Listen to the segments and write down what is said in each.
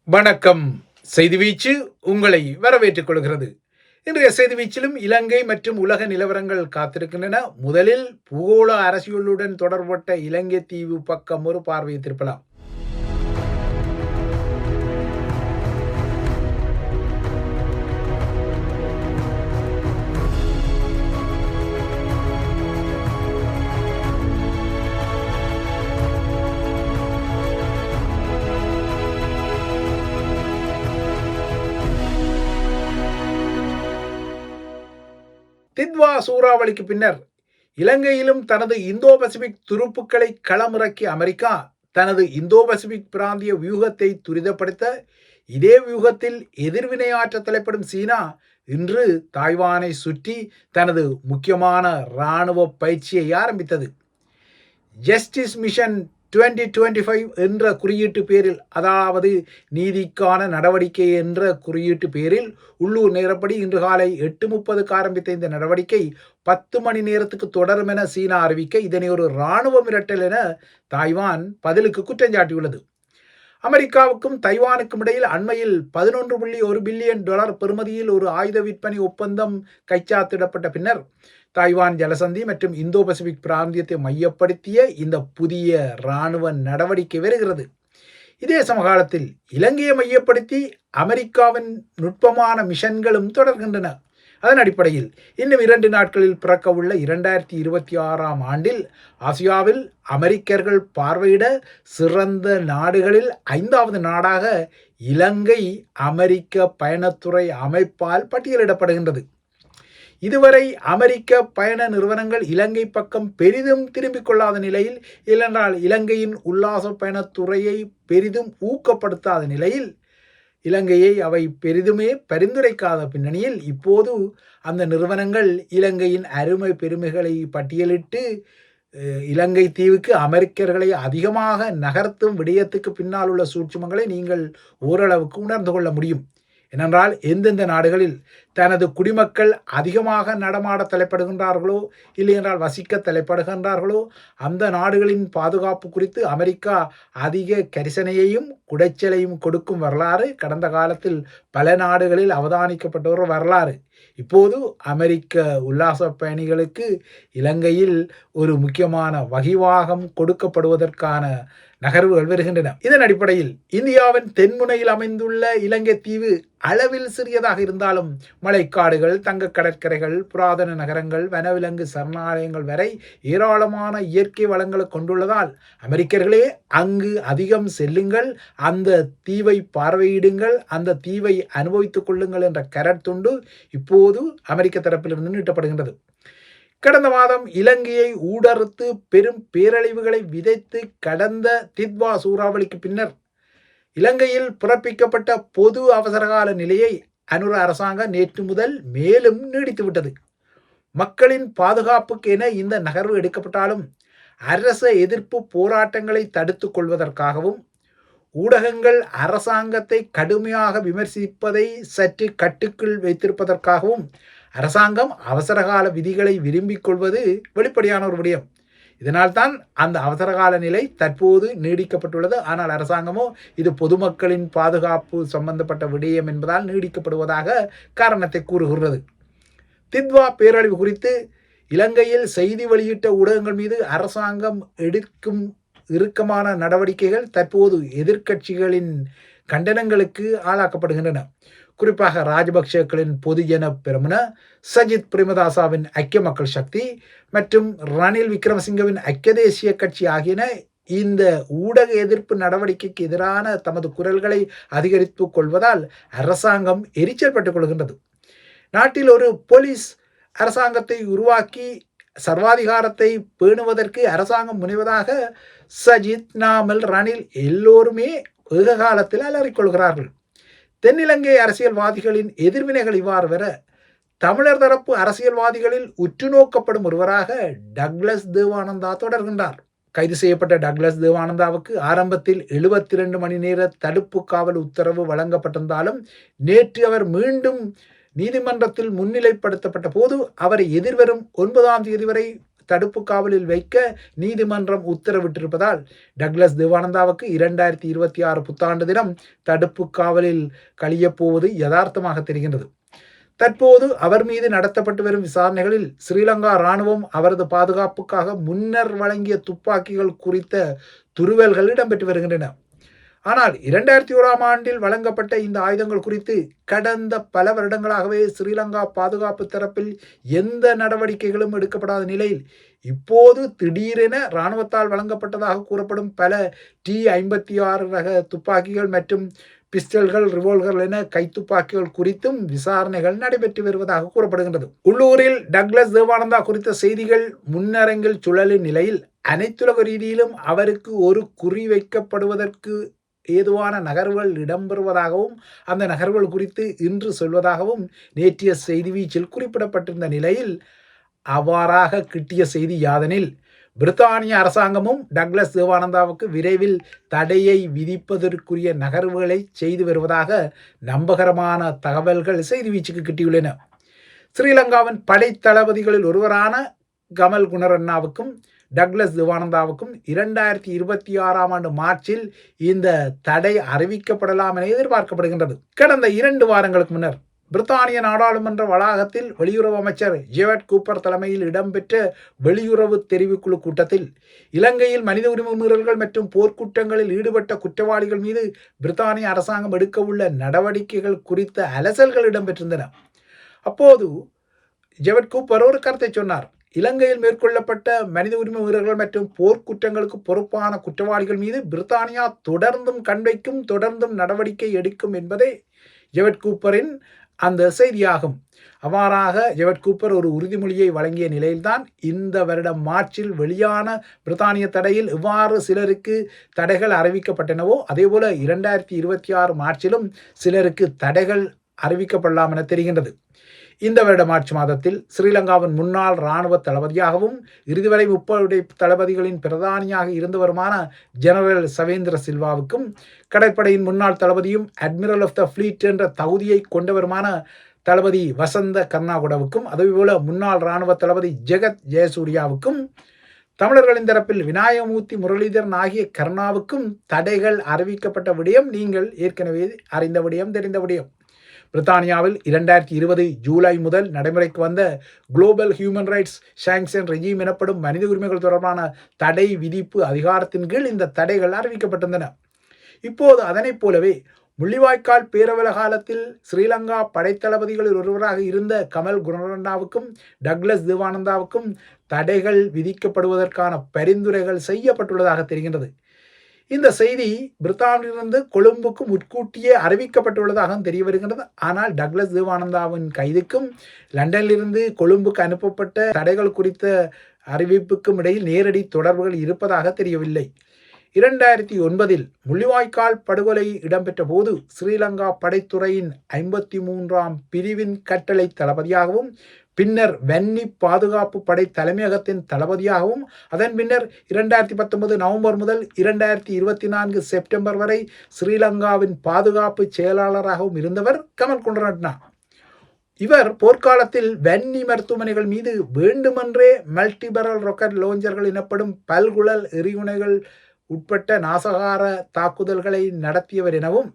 வணக்கம். செய்தி வீச்சு உங்களை வரவேற்றுக் கொள்கிறது. இன்றைய செய்தி வீச்சிலும் இலங்கை மற்றும் உலக நிலவரங்கள் காத்திருக்கின்றன. முதலில் பூகோள அரசியலுடன் தொடர்பட்ட இலங்கை தீவு பக்கம் ஒரு பார்வையை திருப்பலாம். தித்வா சூறாவளிக்கு பின்னர் இலங்கையிலும் தனது இந்தோ பசிபிக் துருப்புக்களை களமிறக்கிய அமெரிக்கா தனது இந்தோ பசிபிக் பிராந்திய வியூகத்தை துரிதப்படுத்த, இதே வியூகத்தில் எதிர்வினையாற்ற தலைப்படும் சீனா இன்று தாய்வானை சுற்றி தனது முக்கியமான இராணுவ பயிற்சியை ஆரம்பித்தது. ஜஸ்டிஸ் மிஷன் 2025 என்ற குறியீட்டு பேரில், அதாவது நீதிக்கான நடவடிக்கை என்ற குறியீட்டு பேரில் உள்ளூர் நேரப்படி இன்று காலை 8:30க்கு ஆரம்பித்த இந்த நடவடிக்கை 10 மணி நேரத்துக்கு தொடரும் என சீனா அறிவிக்க, இதனை ஒரு இராணுவ மிரட்டல் என தாய்வான் பதிலுக்கு குற்றஞ்சாட்டியுள்ளது. அமெரிக்காவுக்கும் தைவானுக்கும் இடையில் அண்மையில் $11.1 பில்லியன் பெறுமதியில் ஒரு ஆயுத விற்பனை ஒப்பந்தம் கைச்சாத்திடப்பட்ட பின்னர் தாய்வான் ஜலசந்தி மற்றும் இந்தோ பசிபிக் பிராந்தியத்தை மையப்படுத்திய இந்த புதிய இராணுவ நடவடிக்கை வருகிறது. இதே சமகாலத்தில் இலங்கையை மையப்படுத்தி அமெரிக்காவின் நுட்பமான மிஷன்களும் தொடர்கின்றன. அதன் அடிப்படையில் இன்னும் 2 நாட்களில் பிறக்கவுள்ள 2026ஆம் ஆண்டில் ஆசியாவில் அமெரிக்கர்கள் பார்வையிட சிறந்த நாடுகளில் 5வது நாடாக இலங்கை அமெரிக்க பயணத்துறை அமைப்பால் பட்டியலிடப்படுகின்றது. இதுவரை அமெரிக்க பயண நிறுவனங்கள் இலங்கை பக்கம் பெரிதும் திரும்பிக் கொள்ளாத நிலையில், இல்லென்றால் இலங்கையின் உல்லாச பயணத்துறையை பெரிதும் ஊக்கப்படுத்தாத நிலையில், இலங்கையை அவை பெரிதுமே பரிந்துரைக்காத பின்னணியில் இப்போது அந்த நிறுவனங்கள் இலங்கையின் அருமை பெருமைகளை பட்டியலிட்டு இலங்கை தீவுக்கு அமெரிக்கர்களை அதிகமாக நகர்த்தும் விடயத்துக்கு பின்னால் உள்ள சூட்சுமங்களை நீங்கள் ஓரளவுக்கு உணர்ந்து கொள்ள முடியும். ஏனென்றால் எந்தெந்த நாடுகளில் தனது குடிமக்கள் அதிகமாக நடமாட தலைப்படுகின்றார்களோ, இல்லை என்றால் வசிக்க தலைப்படுகின்றார்களோ, அந்த நாடுகளின் பாதுகாப்பு குறித்து அமெரிக்கா அதிக கரிசனையையும் குடைச்சலையும் கொடுக்கும் வரலாறு கடந்த காலத்தில் பல நாடுகளில் அவதானிக்கப்பட்ட ஒரு வரலாறு. இப்போது அமெரிக்க உல்லாச பயணிகளுக்கு இலங்கையில் ஒரு முக்கியமான வகிவாகம் கொடுக்கப்படுவதற்கான நகர்வுகள் வருகின்றன. இதன் அடிப்படையில் இந்தியாவின் தென்முனையில் அமைந்துள்ள இலங்கை தீவு அளவில் சிறியதாக இருந்தாலும் மலைக்காடுகள், தங்க கடற்கரைகள், புராதன நகரங்கள், வனவிலங்கு சரணாலயங்கள் வரை ஏராளமான இயற்கை வளங்களை கொண்டுள்ளதால் அமெரிக்கர்களே அங்கு அதிகம் செல்லுங்கள், அந்த தீவை பார்வையிடுங்கள், அந்த தீவை அனுபவித்துக் கொள்ளுங்கள் என்ற கரத்துண்டு இப்போது அமெரிக்க தரப்பிலிருந்து நீட்டப்படுகின்றது. கடந்த மாதம் இலங்கையை ஊடறுத்து பெரும் பேரழிவுகளை விதைத்து கடந்த தித்வா சூறாவளிக்கு பின்னர் இலங்கையில் பிறப்பிக்கப்பட்ட பொது அவசரகால நிலையை அனுர அரசாங்கம் நேற்று முதல் மேலும் நீடித்துவிட்டது. மக்களின் பாதுகாப்புக்கு என இந்த நகர்வு எடுக்கப்பட்டாலும் அரச எதிர்ப்பு போராட்டங்களை தடுத்துக் கொள்வதற்காகவும், ஊடகங்கள் அரசாங்கத்தை கடுமையாக விமர்சிப்பதை சற்று கட்டுக்குள் வைத்திருப்பதற்காகவும் அரசாங்கம் அவசரகால விதிகளை விரும்பிக் கொள்வது வெளிப்படையான ஒரு விடயம். இதனால்தான் அந்த அவசரகால நிலை தற்போது நீடிக்கப்பட்டுள்ளது. ஆனால் அரசாங்கமோ இது பொதுமக்களின் பாதுகாப்பு சம்பந்தப்பட்ட விடயம் என்பதால் நீடிக்கப்படுவதாக காரணத்தை கூறுகிறது. தித்வா பேரழிவு குறித்து இலங்கையில் செய்தி வெளியிட்ட ஊடகங்கள் மீது அரசாங்கம் எடுக்கும் இறுக்கமான நடவடிக்கைகள் தற்போது எதிர்க்கட்சிகளின் கண்டனங்களுக்கு ஆளாக்கப்படுகின்றன. குறிப்பாக ராஜபக்சேக்களின் பொதுஜன பெரமுன, சஜித் பிரேமதாசாவின் ஐக்கிய மக்கள் சக்தி மற்றும் ரணில் விக்ரமசிங்கவின் ஐக்கிய தேசிய கட்சி ஆகியன இந்த ஊடக எதிர்ப்பு நடவடிக்கைக்கு எதிரான தமது குரல்களை அதிகரித்துக் கொள்வதால் அரசாங்கம் எரிச்சல் பட்டுக் கொள்கின்றது. நாட்டில் ஒரு போலீஸ் அரசாங்கத்தை உருவாக்கி சர்வாதிகாரத்தை பேணுவதற்கு அரசாங்கம் முனைவதாக சஜித், நாமல், ரணில் எல்லோருமே ஏககாலத்தில் அலறிக்கொள்கிறார்கள். தென்னிலங்கை அரசியல்வாதிகளின் எதிர்வினைகள் இவ்வாறு வர, தமிழர் தரப்பு அரசியல்வாதிகளில் உற்று நோக்கப்படும் ஒருவராக டக்ளஸ் தேவானந்தா தொடர்கின்றார். கைது செய்யப்பட்ட டக்ளஸ் தேவானந்தாவுக்கு ஆரம்பத்தில் 72 மணி நேர தடுப்பு காவல் உத்தரவு வழங்கப்பட்டிருந்தாலும் நேற்று அவர் மீண்டும் நீதிமன்றத்தில் முன்னிலைப்படுத்தப்பட்ட போது அவரை எதிர்வரும் 9ஆம் தேதி வரை தடுப்பு காவலில் வைக்க நீதிமன்றம் உத்தரவிட்டிருப்பதால் டக்ளஸ் தேவானந்தாவுக்கு 2026 புத்தாண்டு தினம் தடுப்பு காவலில் கழியப் போவது யதார்த்தமாக தெரிகின்றது. தற்போது அவர் மீது நடத்தப்பட்டு வரும் விசாரணைகளில் ஸ்ரீலங்கா இராணுவம் அவரது பாதுகாப்புக்காக முன்னர் வழங்கிய துப்பாக்கிகள் குறித்த துருவல்கள் இடம்பெற்று வருகின்றன. ஆனால் 2001ஆம் ஆண்டில் வழங்கப்பட்ட இந்த ஆயுதங்கள் குறித்து கடந்த பல வருடங்களாகவே ஸ்ரீலங்கா பாதுகாப்பு தரப்பில் எந்த நடவடிக்கைகளும் எடுக்கப்படாத நிலையில் இப்போது திடீரென இராணுவத்தால் வழங்கப்பட்டதாக கூறப்படும் பல T-56 ரக துப்பாக்கிகள் மற்றும் பிஸ்டல்கள், ரிவால்வர்கள் என கைத்துப்பாக்கிகள் குறித்தும் விசாரணைகள் நடைபெற்று வருவதாக கூறப்படுகின்றது. உள்ளூரில் டக்ளஸ் தேவானந்தா குறித்த செய்திகள் முன்னரங்கில் சுழலும் நிலையில் அனைத்துலக ரீதியிலும் அவருக்கு ஒரு குறி வைக்கப்படுவதற்கு ஏதுவான நகர்வுகள் இடம்பெறுவதாகவும் அந்த நகர்வுகள் குறித்து இன்று சொல்வதாகவும் நேற்றைய செய்தி வீச்சில் குறிப்பிடப்பட்டிருந்த நிலையில் அவ்வாறாக கிட்டிய செய்தி யாதெனில் பிரித்தானிய அரசாங்கமும் டக்ளஸ் தேவானந்தாவுக்கு விரைவில் தடையை விதிப்பதற்குரிய நகர்வுகளை செய்து வருவதாக நம்பகரமான தகவல்கள் செய்தி வீச்சுக்கு கிட்டியுள்ளன. ஸ்ரீலங்காவின் படை தளபதிகளில் ஒருவரான கமல் குணரட்னாவுக்கும் டக்ளஸ் தேவானந்தாவுக்கும் 2026ஆம் ஆண்டு மார்ச்சில் இந்த தடை அறிவிக்கப்படலாம் என எதிர்பார்க்கப்படுகின்றது. கடந்த 2 வாரங்களுக்கு முன்னர் பிரித்தானிய நாடாளுமன்ற வளாகத்தில் வெளியுறவு அமைச்சர் ஜேவட் கூப்பர் தலைமையில் இடம்பெற்ற வெளியுறவு தெரிவுக்குழு கூட்டத்தில் இலங்கையில் மனித உரிமை மீறல்கள் மற்றும் போர்க்குற்றங்களில் ஈடுபட்ட குற்றவாளிகள் மீது பிரித்தானிய அரசாங்கம் எடுக்க உள்ள நடவடிக்கைகள் குறித்த அலசல்கள் இடம்பெற்றிருந்தன. அப்போது ஜேவட் கூப்பர் ஒரு கருத்தை சொன்னார். இலங்கையில் மேற்கொள்ளப்பட்ட மனித உரிமை மீறல்கள் மற்றும் போர்க்குற்றங்களுக்கு பொறுப்பான குற்றவாளிகள் மீது பிரித்தானியா தொடர்ந்தும் கண்வைக்கும், தொடர்ந்தும் நடவடிக்கை எடுக்கும் என்பதே ஜேவட் கூப்பரின் அந்த செய்தியாகும். அவ்வாறாக ஜேவட் கூப்பர் ஒரு உறுதிமொழியை வழங்கிய நிலையில்தான் இந்த வருடம் மார்ச்சில் வெளியான பிரித்தானிய தடையில் இவ்வாறு சிலருக்கு தடைகள் அறிவிக்கப்பட்டனவோ அதேபோல 2026 மார்ச்சிலும் சிலருக்கு தடைகள் அறிவிக்கப்படலாம் என தெரிகின்றது. இந்த வருட மார்ச் மாதத்தில் ஸ்ரீலங்காவின் முன்னாள் இராணுவ தளபதியாகவும் இறுதிவரை முப்படை தளபதிகளின் பிரதானியாக இருந்தவருமான ஜெனரல் சவேந்திர சில்வாவுக்கும் கடற்படையின் முன்னாள் தளபதியும் அட்மிரல் ஆஃப் த ஃப்ளீட் என்ற தகுதியை கொண்டவருமான தளபதி வசந்த கர்நாகுடவுக்கும் அதேபோல முன்னாள் இராணுவ தளபதி ஜெகத் ஜெயசூர்யாவுக்கும் தமிழர்களின் தரப்பில் விநாயகமூர்த்தி முரளிதரன் ஆகிய கர்ணாவுக்கும் தடைகள் அறிவிக்கப்பட்ட விடயம் நீங்கள் ஏற்கனவே அறிந்த விடயம், தெரிந்த விடயம். பிரித்தானியாவில் 2020 ஜூலை முதல் நடைமுறைக்கு வந்த global human rights sanction regime எனப்படும் மனித உரிமைகள் தொடர்பான தடை விதிப்பு அதிகாரத்தின் கீழ் இந்த தடைகள் அறிவிக்கப்பட்டிருந்தன. இப்போது அதனைப் போலவே முள்ளிவாய்க்கால் பேரவல காலத்தில் ஸ்ரீலங்கா படைத்தளபதிகளில் ஒருவராக இருந்த கமல் குணரட்னாவுக்கும் டக்ளஸ் தேவானந்தாவுக்கும் தடைகள் விதிக்கப்படுவதற்கான பரிந்துரைகள் செய்யப்பட்டுள்ளதாக தெரிகின்றது. இந்த செய்தி பிரித்தானியிலிருந்து கொழும்புக்கு முன்கூட்டியே அறிவிக்கப்பட்டுள்ளதாக தெரிய வருகின்றது. ஆனால் டக்ளஸ் தேவானந்தாவின் கைதுக்கும் லண்டனிலிருந்து கொழும்புக்கு அனுப்பப்பட்ட தடைகள் குறித்த அறிவிப்புக்கும் இடையில் நேரடி தொடர்புகள் இருப்பதாக தெரியவில்லை. 2009 முள்ளிவாய்க்கால் படுகொலை இடம்பெற்ற போது ஸ்ரீலங்கா படைத்துறையின் 53ஆம் பிரிவின் கட்டளை தளபதியாகவும் பின்னர் வன்னி பாதுகாப்பு படை தலைமையகத்தின் தளபதியாகவும் அதன் பின்னர் 2019 நவம்பர் முதல் 2024 செப்டம்பர் வரை ஸ்ரீலங்காவின் பாதுகாப்பு செயலாளராகவும் இருந்தவர் கமல் குணரட்னா. இவர் போர்க்காலத்தில் வன்னி மருத்துவமனைகள் மீது வேண்டுமென்றே மல்டிபரல் ராக்கெட் லாஞ்சர்கள் எனப்படும் பல்குழல் எறிகுணைகள் உட்பட்ட நாசகார தாக்குதல்களை நடத்தியவர் எனவும்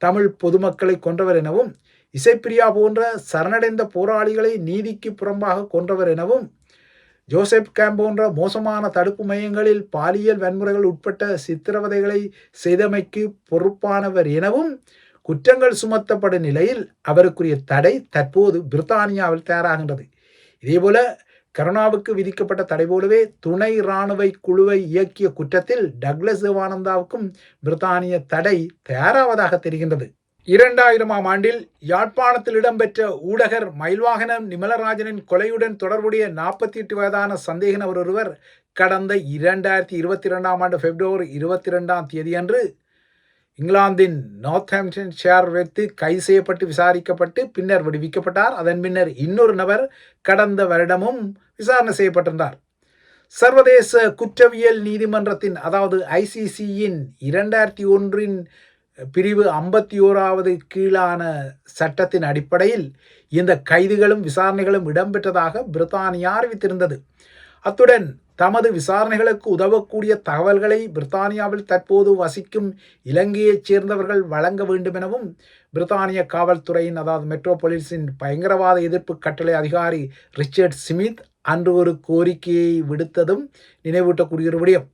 தமிழ் பொதுமக்களை கொன்றவர் எனவும் இசைப்பிரியா போன்ற சரணடைந்த போராளிகளை நீதிக்கு புறம்பாக கொன்றவர் எனவும் ஜோசப் கேம்ப் போன்ற மோசமான தடுப்பு மையங்களில் பாலியல் வன்முறைகள் உட்பட்ட சித்திரவதைகளை செய்தமைக்கு பொறுப்பானவர் எனவும் குற்றங்கள் சுமத்தப்படும் நிலையில் அவருக்குரிய தடை தற்போது பிரித்தானியாவில் தயாராகின்றது. இதேபோல கருணாவுக்கு விதிக்கப்பட்ட தடை போலவே துணை இராணுவ குழுவை இயக்கிய குற்றத்தில் டக்ளஸ் தேவானந்தாவுக்கும் பிரித்தானிய தடை தயாராவதாக தெரிகின்றது. 2000ஆம் ஆண்டில் யாழ்ப்பாணத்தில் இடம்பெற்ற ஊடகர் மயில்வாகனம் நிமலராஜனின் கொலையுடன் தொடர்புடைய 48 வயதான சந்தேக நபர் ஒருவர் கடந்த 2022ஆம் ஆண்டு பிப்ரவரி 22ஆம் தேதியன்று இங்கிலாந்தின் நார்த்ஹாம்ப்டன் ஷைர் வைத்து கைது செய்யப்பட்டு விசாரிக்கப்பட்டு பின்னர் விடுவிக்கப்பட்டார். அதன் பின்னர் இன்னொரு நபர் கடந்த வருடமும் விசாரணை செய்யப்பட்டிருந்தார். சர்வதேச குற்றவியல் நீதிமன்றத்தின் அதாவது ICCயின் 2001 பிரிவு 51வது கீழான சட்டத்தின் அடிப்படையில் இந்த கைதுகளும் விசாரணைகளும் இடம்பெற்றதாக பிரித்தானியா அறிவித்திருந்தது. அத்துடன் தமது விசாரணைகளுக்கு உதவக்கூடிய தகவல்களை பிரித்தானியாவில் தற்போது வசிக்கும் இலங்கையைச் சேர்ந்தவர்கள் வழங்க வேண்டும் எனவும் பிரித்தானிய காவல்துறையின் அதாவது மெட்ரோபொலிஸின் பயங்கரவாத எதிர்ப்பு கட்டளை அதிகாரி ரிச்சர்ட் ஸ்மித் அன்று ஒரு கோரிக்கையை விடுத்ததும் நினைவூட்டக்கூடிய ஒரு விடயம்.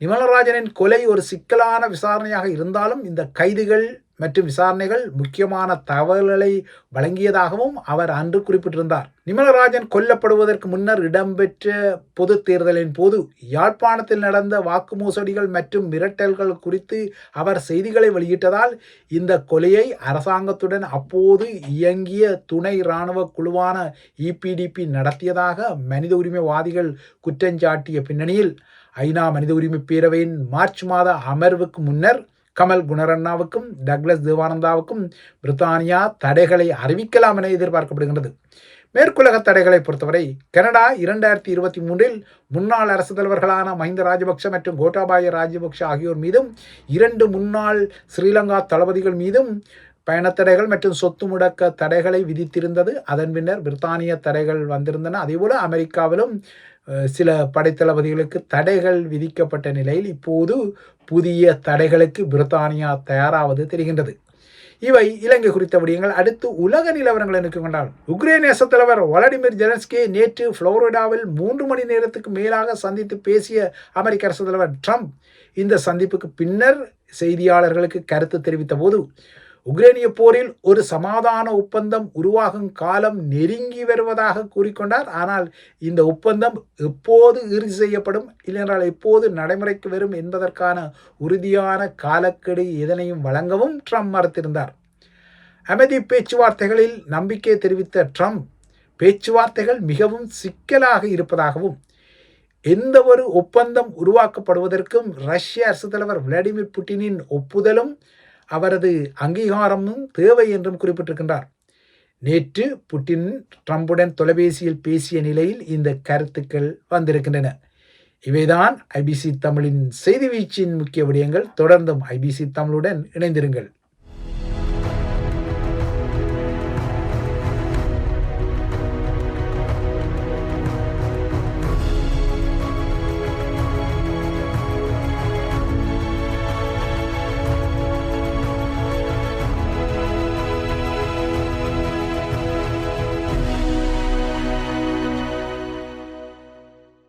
நிமலராஜனின் கொலை ஒரு சிக்கலான விசாரணையாக இருந்தாலும் இந்த கைதுகள் மற்றும் விசாரணைகள் முக்கியமான தகவல்களை வழங்கியதாகவும் அவர் அன்று குறிப்பிட்டிருந்தார். நிமலராஜன் கொல்லப்படுவதற்கு முன்னர் இடம்பெற்ற பொது தேர்தலின் போது யாழ்ப்பாணத்தில் நடந்த வாக்கு மோசடிகள் மற்றும் மிரட்டல்கள் குறித்து அவர் செய்திகளை வெளியிட்டதால் இந்த கொலையை அரசாங்கத்துடன் அப்போது இயங்கிய துணை இராணுவ குழுவான EPDP நடத்தியதாக மனித உரிமைவாதிகள் குற்றஞ்சாட்டிய பின்னணியில் ஐநா மனித உரிமை பேரவையின் மார்ச் மாத அமர்வுக்கு முன்னர் கமல் குணரட்னாவுக்கும் டக்ளஸ் தேவானந்தாவுக்கும் பிரித்தானியா தடைகளை அறிவிக்கலாம் என எதிர்பார்க்கப்படுகின்றது. மேற்குலக தடைகளை பொறுத்தவரை கனடா 2023 முன்னாள் அரசு தலைவர்களான மஹிந்த ராஜபக்ஷ மற்றும் கோட்டாபாய ராஜபக்ஷ ஆகியோர் மீதும் 2 முன்னாள் ஸ்ரீலங்கா தளபதிகள் மீதும் பயணத்தடைகள் மற்றும் சொத்து முடக்க தடைகளை விதித்திருந்தது. அதன் பின்னர் பிரித்தானிய தடைகள் வந்திருந்தன. அதேபோல அமெரிக்காவிலும் சில படைத்தளபதிகளுக்கு தடைகள் விதிக்கப்பட்ட நிலையில் இப்போது புதிய தடைகளுக்கு பிரித்தானியா தயாராவது தெரிகின்றது. இவை இலங்கை குறித்த விடயங்கள். அடுத்து உலக நிலவரங்களை நோக்கி கொண்டால் உக்ரைன் தேச தலைவர் வளாடிமிர் ஜெலன்ஸ்கி நேற்று புளோரிடாவில் 3 மணி நேரத்துக்கு மேலாக சந்தித்து பேசிய அமெரிக்க அரசு தலைவர் ட்ரம்ப் இந்த சந்திப்புக்கு பின்னர் செய்தியாளர்களுக்கு கருத்து தெரிவித்த போது உக்ரைனிய போரில் ஒரு சமாதான ஒப்பந்தம் உருவாகும் காலம் நெருங்கி வருவதாக கூறிக்கொண்டார். ஆனால் இந்த ஒப்பந்தம் எப்போது இறுதி செய்யப்படும் இல்லையென்றால் எப்போது நடைமுறைக்கு வரும் என்பதற்கான உறுதியான காலக்கெடு எதனையும் வழங்கவும் ட்ரம்ப் மறுத்திருந்தார். அமைதி பேச்சுவார்த்தைகளில் நம்பிக்கை தெரிவித்த ட்ரம்ப் பேச்சுவார்த்தைகள் மிகவும் சிக்கலாக இருப்பதாகவும் எந்த ஒரு ஒப்பந்தம் உருவாக்கப்படுவதற்கும் ரஷ்ய அரசு தலைவர் விளாடிமிர் புட்டினின் ஒப்புதலும் அவரது அங்கீகாரமும் தேவை என்றும் குறிப்பிட்டிருக்கின்றார். நேற்று புட்டின் ட்ரம்புடன் தொலைபேசியில் பேசிய நிலையில் இந்த கருத்துக்கள் வந்திருக்கின்றன. இவைதான் IBC தமிழின் செய்தி வீச்சின் முக்கிய விடயங்கள். தொடர்ந்தும் IBC தமிழுடன் இணைந்திருங்கள்.